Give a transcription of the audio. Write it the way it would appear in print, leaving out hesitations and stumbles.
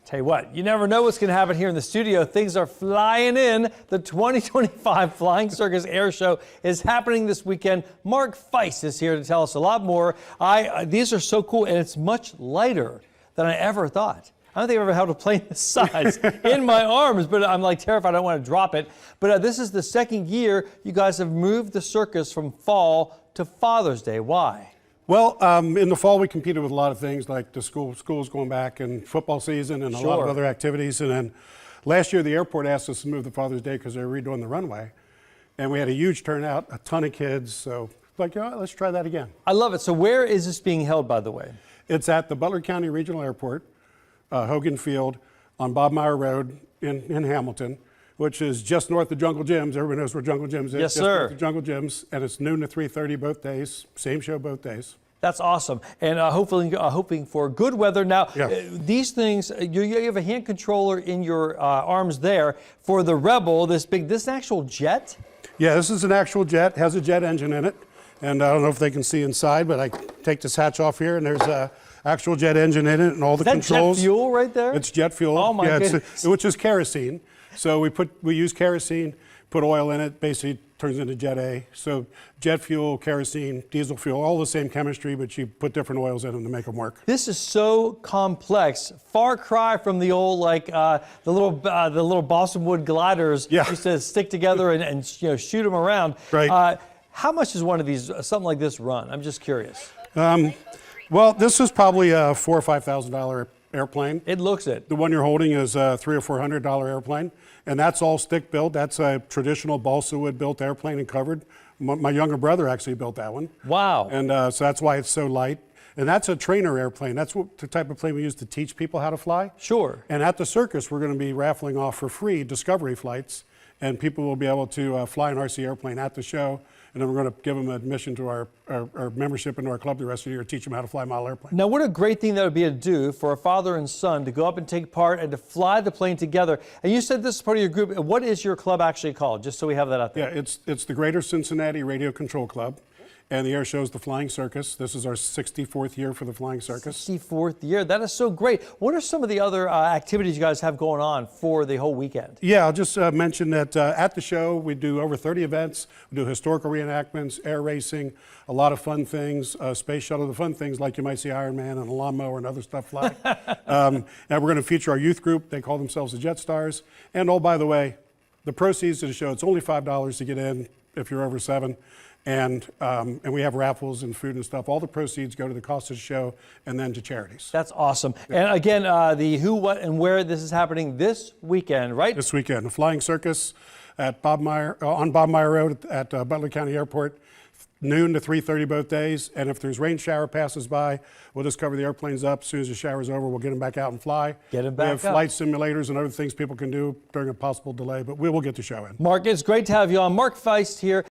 Tell you what, you never know what's going to happen here in the studio. Things are flying in. The 2025 Flying Circus Airshow is happening this weekend. Mark Feist is here to tell us a lot more. These are so cool, and it's much lighter than I ever thought. I don't think I've ever held a plane this size in my arms, but I'm like terrified. I don't want to drop it. But this is the second year you guys have moved the circus from fall to Father's Day. Why? Well, in the fall we competed with a lot of things like the schools going back and football season and a lot of other activities. And then last year the airport asked us to move to Father's Day because they were redoing the runway. And we had a huge turnout, a ton of kids. So like, let's try that again. I love it. So where is this being held, by the way? It's at the Butler County Regional Airport, Hogan Field on Bob Meyer Road in Hamilton, which is just north of Jungle Jim's. Everybody knows where Jungle Jim's is. Yes, just sir. North of Jungle Jim's, and it's noon to 3:30 both days. Same show both days. That's awesome, and hoping for good weather. Now, these things, you have a hand controller in your arms there for the Rebel. This actual jet? Yeah, this is an actual jet. Has a jet engine in it, and I don't know if they can see inside, but I take this hatch off here, and there's a actual jet engine in it, and all the controls. Is that jet fuel right there? It's jet fuel. Oh my goodness! Which is kerosene. So we use kerosene, put oil in it, basically turns into Jet A. So jet fuel, kerosene, diesel fuel, all the same chemistry, but you put different oils in them to make them work. This is so complex. Far cry from the old the little balsam wood gliders used to stick together and shoot them around. Right. How much does one of these, something like this, run? I'm just curious. Well, this is probably a $4,000 or $5,000 airplane. It looks it. The one you're holding is a $300 or $400 airplane, and that's all stick built. That's a traditional balsa wood built airplane and covered. My younger brother actually built that one. Wow. And so that's why it's so light. And that's a trainer airplane. That's the type of plane we use to teach people how to fly. Sure. And at the circus, we're going to be raffling off for free discovery flights, and people will be able to fly an RC airplane at the show. And then we're going to give them admission to our membership into our club the rest of the year, teach them how to fly model airplanes. Now, what a great thing that would be to do for a father and son to go up and take part and to fly the plane together. And you said this is part of your group. What is your club actually called, just so we have that out there? Yeah, it's the Greater Cincinnati Radio Control Club. And the air show is the Flying Circus. This is our 64th year for the Flying Circus. 64th year. That is so great. What are some of the other activities you guys have going on for the whole weekend? Yeah, I'll just mention that at the show we do over 30 events. We do historical reenactments, air racing, a lot of fun things, space shuttle, the fun things like you might see Iron Man and a lawnmower and other stuff fly. And we're going to feature our youth group. They call themselves the Jet Stars. And oh, by the way, the proceeds of the show, it's only $5 to get in if you're over 7. And we have raffles and food and stuff. All the proceeds go to the cost of the show and then to charities. That's awesome. And again, the who, what, and where this is happening this weekend, right? This weekend, the Flying Circus at on Bob Meyer Road at Butler County Airport, noon to 3:30 both days. And if there's rain shower passes by, we'll just cover the airplanes up. As soon as the shower's over, we'll get them back out and fly. Get them back We have flight simulators and other things people can do during a possible delay, but we will get the show in. Mark, it's great to have you on. Mark Feist here.